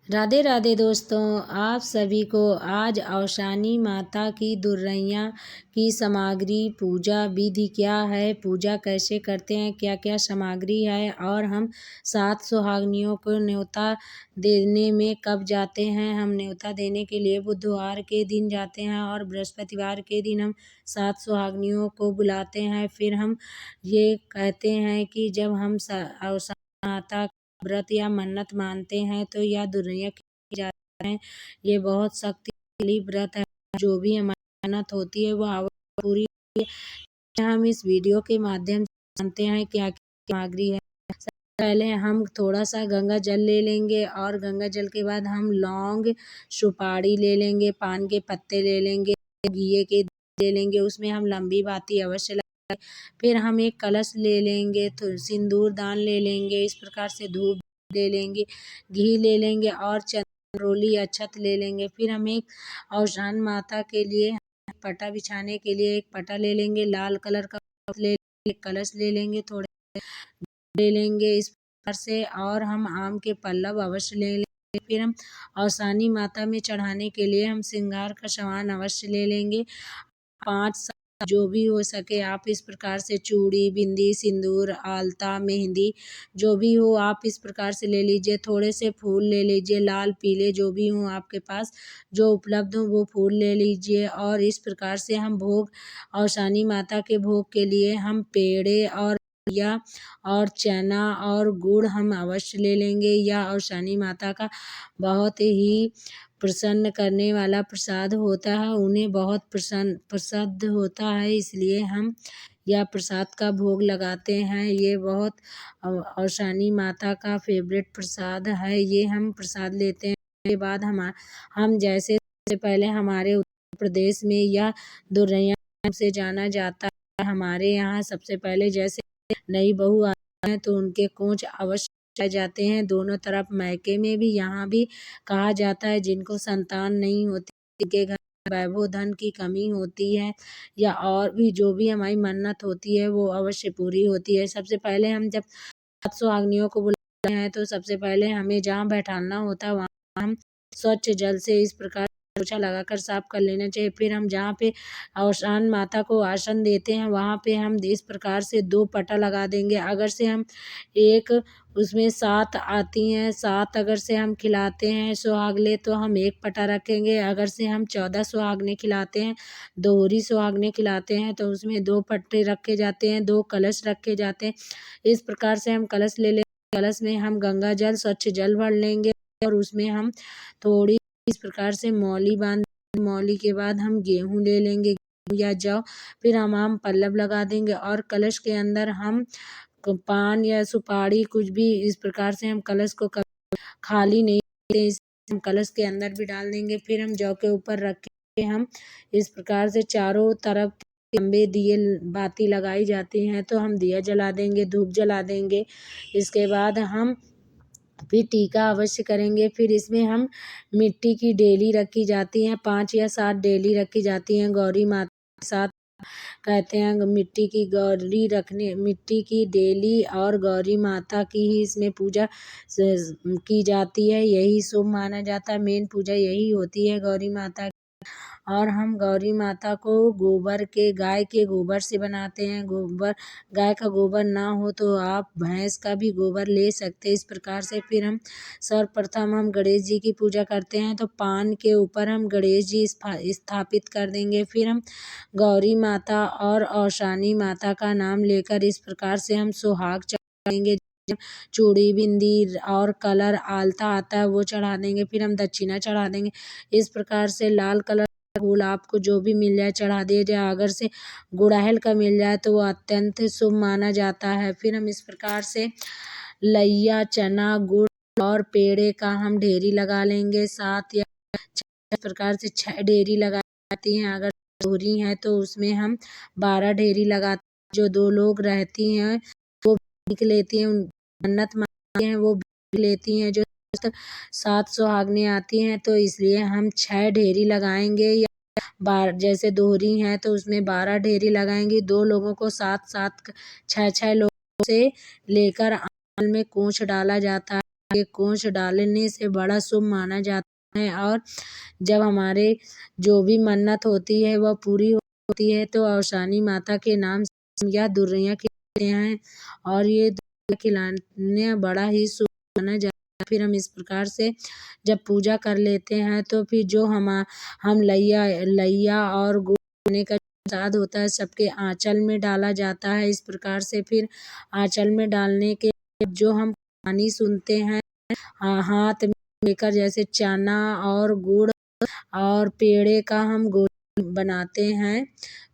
राधे राधे दोस्तों, आप सभी को आज औशानी माता की दुर्रैया की सामग्री, पूजा विधि क्या है, पूजा कैसे करते हैं, क्या क्या सामग्री है और हम 7 सुहागिनियों को न्योता देने में कब जाते हैं। हम न्योता देने के लिए बुधवार के दिन जाते हैं और बृहस्पतिवार के दिन हम 7 सुहागिनियों को बुलाते हैं। फिर हम ये कहते हैं कि जब हम औशानी माता व्रत या मन्नत मानते हैं तो यह दुर्रैया की जाती है। ये बहुत शक्तिशाली व्रत है। जो भी हमारी मन्नत होती है वो अवश्य पूरी होती है। हम इस वीडियो के माध्यम से जानते हैं क्या क्या सामग्री है। सबसे पहले हम थोड़ा सा गंगा जल ले लेंगे और गंगा जल के बाद हम लौंग, सुपारी ले लेंगे, पान के पत्ते ले लेंगे, घी के ले लेंगे, उसमें हम लंबी बाती अवश्य लगाएंगे। फिर हम एक कलश ले लेंगे, तो सिंदूर दान ले लेंगे, इस प्रकार से धूप ले लेंगे, घी ले लेंगे और चंद्रोली अक्षत ले लेंगे। फिर हम एक औशान माता के लिए पटा बिछाने के लिए एक पटा ले लेंगे, लाल कलर का ले लेंगे, कलश ले लेंगे, थोड़े ले लेंगे इस प्रकार से, और हम आम के पल्लव अवश्य ले लेंगे। फिर हम औशानी माता में चढ़ाने के लिए हम श्रृंगार का सामान अवश्य ले लेंगे। 5 जो भी हो सके आप इस प्रकार से चूड़ी, बिंदी, सिंदूर, आलता, मेहंदी जो भी हो आप इस प्रकार से ले लीजिए। थोड़े से फूल ले लीजिए, लाल पीले जो भी हो आपके पास, जो उपलब्ध हो वो फूल ले लीजिए। और इस प्रकार से हम भोग, औशानी माता के भोग के लिए हम पेड़े और चना और गुड़ हम अवश्य ले लेंगे। यह औशानी माता का बहुत ही प्रसन्न करने वाला प्रसाद होता है, उन्हें बहुत प्रसिद्ध होता है, इसलिए हम यह प्रसाद का भोग लगाते हैं। ये बहुत औशानी माता का फेवरेट प्रसाद है। ये हम प्रसाद लेते हैं के बाद हम जैसे सबसे पहले हमारे उत्तर प्रदेश में यह दुर्रैया से जाना जाता है। हमारे यहाँ सबसे पहले जैसे नई बहू आती है तो उनके खोंच अवश्य लगाए जाते हैं, दोनों तरफ। मायके में भी यहाँ भी कहा जाता है जिनको संतान नहीं होती, जिनके घर वैभव धन की कमी होती है या और भी जो भी हमारी मन्नत होती है वो अवश्य पूरी होती है। सबसे पहले हम जब 7 सुहागिनियों को बुलाते हैं तो सबसे पहले हमें जहाँ बैठाना होता है वहाँ हम स्वच्छ जल से इस प्रकार पोछा लगाकर साफ कर लेना चाहिए। फिर हम जहाँ पे औशान माता को आसन देते हैं वहाँ पे हम इस प्रकार से 2 पटा लगा देंगे। अगर से हम एक उसमें 7 आती हैं, 7 अगर से हम खिलाते हैं सुहागले तो हम 1 पटा रखेंगे। अगर से हम 14 सुहागने खिलाते हैं, दोहरी सुहागने खिलाते हैं तो उसमें 2 पट्टे रखे जाते हैं, 2 कलश रखे जाते हैं। इस प्रकार से हम कलश ले लेंगे। कलश में हम गंगा जल, स्वच्छ जल भर लेंगे और उसमें हम थोड़ी इस प्रकार से मौली बांध, मौली के बाद हम गेहूँ ले लेंगे, गेहूँ या जौ। फिर हम आम पल्लव लगा देंगे और कलश के अंदर हम पान या सुपारी कुछ भी इस प्रकार से हम कलश को खाली नहीं देते, इसे हम कलश के अंदर भी डाल देंगे। फिर हम जौ के ऊपर रख के हम इस प्रकार से चारों तरफ लंबे दिए बाती लगाई जाती हैं तो हम दिया जला देंगे, धूप जला देंगे। इसके बाद हम फिर टीका अवश्य करेंगे। फिर इसमें हम मिट्टी की डेली रखी जाती हैं, 5 या 7 डेली रखी जाती हैं गौरी माता के साथ। कहते हैं मिट्टी की गौरी रखने, मिट्टी की डेली और गौरी माता की ही इसमें पूजा की जाती है, यही शुभ माना जाता है। मेन पूजा यही होती है गौरी माता की। और हम गौरी माता को गोबर के, गाय के गोबर से बनाते हैं। गोबर, गाय का गोबर ना हो तो आप भैंस का भी गोबर ले सकते हैं इस प्रकार से। फिर हम सर्वप्रथम हम गणेश जी की पूजा करते हैं तो पान के ऊपर हम गणेश जी स्थापित कर देंगे। फिर हम गौरी माता और औशानी माता का नाम लेकर इस प्रकार से हम सुहाग चढ़ाएंगे। चूड़ी, बिंदी और कलर आलता आता है वो चढ़ा देंगे। फिर हम दक्षिणा चढ़ा देंगे। इस प्रकार से लाल कलर फूल आपको जो भी मिल जाए चढ़ा दिया जाए। अगर से गुड़हल का मिल जाए तो वो अत्यंत शुभ माना जाता है। फिर हम इस प्रकार से लैया, चना, गुड़ और पेड़े का हम ढेरी लगा लेंगे। 7 या 6 प्रकार से 6 ढेरी लगाई जाती हैं। अगर दोहरी हैं तो उसमें हम 12 ढेरी लगाते हैं। जो 2 लोग रहती हैं वो भीख लेती हैं, मन्नत मांगती हैं वो भीख लेती हैं। जो 7 सुहागनें आती हैं तो इसलिए हम 6 ढेरी लगाएंगे। या जैसे दोहरी हैं तो उसमें 12 ढेरी लगाएंगे। 2 लोगों को 7-7, 6-6 लोगों से लेकर आंचल में कोंच डाला जाता है। के कोंच डालने से बड़ा शुभ माना जाता है। और जब हमारे जो भी मन्नत होती है वह पूरी होती है तो औशानी माता के नाम से यह दुर्रियाँ खिलाते हैं और ये दुर्रियाँ खिलाने बड़ा ही शुभ माना जाता है। फिर हम इस प्रकार से जब पूजा कर लेते हैं तो फिर जो हम लैया और गुड़ खाने का प्रसाद होता है सबके आंचल में डाला जाता है। इस प्रकार से फिर आंचल में डालने के जो हम कहानी सुनते हैं हाथ में लेकर, जैसे चना और गुड़ और पेड़े का हम गोली बनाते हैं।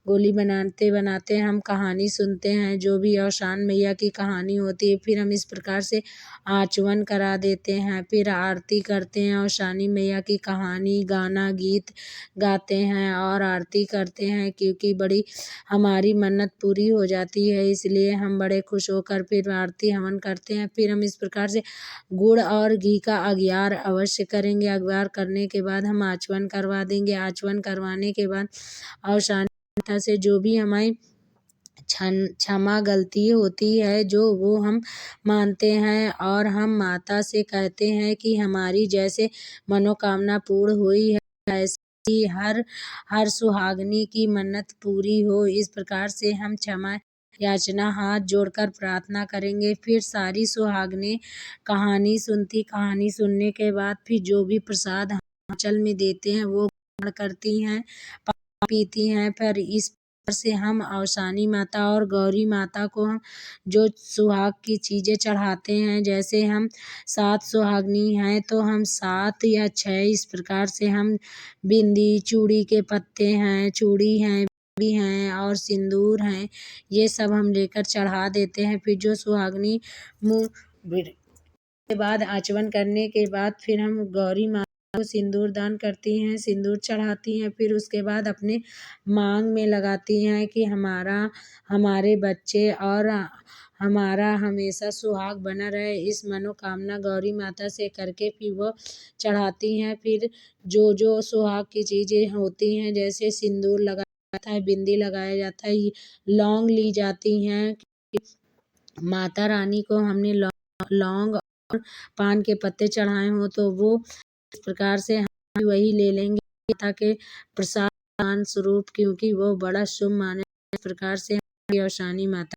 गोली बनाते बनाते हम कहानी सुनते हैं, जो भी औशान मैया की कहानी होती है। फिर हम इस प्रकार से आचमन करा देते हैं, फिर आरती करते हैं, औशानी मैया की कहानी गाना गीत गाते हैं और आरती करते हैं, क्योंकि बड़ी हमारी मन्नत पूरी हो जाती है। इसलिए हम बड़े खुश होकर फिर आरती हवन करते हैं। फिर हम इस प्रकार से गुड़ और घी का अघ्यार अवश्य करेंगे। अघ्यार करने के बाद हम आचमन करवा देंगे। आचमन करवाने के बाद औशानी माता से जो भी हमारी क्षमा गलती होती है जो वो हम मानते हैं और हम माता से कहते हैं कि हमारी जैसे मनोकामना पूर्ण हुई है ऐसे ही हर सुहागनी की मन्नत पूरी हो। इस प्रकार से हम क्षमा याचना हाथ जोड़कर प्रार्थना करेंगे। फिर सारी सुहागनें कहानी सुनने के बाद फिर जो भी प्रसाद आंचल में देते हैं वो ग्रहण करती हैं, पीती हैं। फिर इस प्रकार से हम औशानी माता और गौरी माता को हम जो सुहाग की चीज़ें चढ़ाते हैं, जैसे हम 7 सुहागनी हैं तो हम 7 या 6 इस प्रकार से हम बिंदी, चूड़ी के पत्ते हैं, चूड़ी हैं भी हैं और सिंदूर हैं, ये सब हम लेकर चढ़ा देते हैं। फिर जो सुहागनी मुँह के बाद आचमन करने के बाद फिर हम गौरी माता को सिंदूर दान करती हैं, सिंदूर चढ़ाती हैं। फिर उसके बाद अपने मांग में लगाती हैं कि हमारे बच्चे और हमारा हमेशा सुहाग बना रहे, इस मनोकामना गौरी माता से करके फिर वो चढ़ाती हैं। फिर जो सुहाग की चीज़ें होती हैं, जैसे सिंदूर लगाया जाता है, बिंदी लगाया जाता है, लौंग ली जाती हैं। माता रानी को हमने लौंग और पान के पत्ते चढ़ाए हों तो वो इस प्रकार से हम भी वही ले लेंगे माता के प्रसाद स्वरूप, क्योंकि वो बड़ा शुभ माने। इस प्रकार से हमारी औशानी माता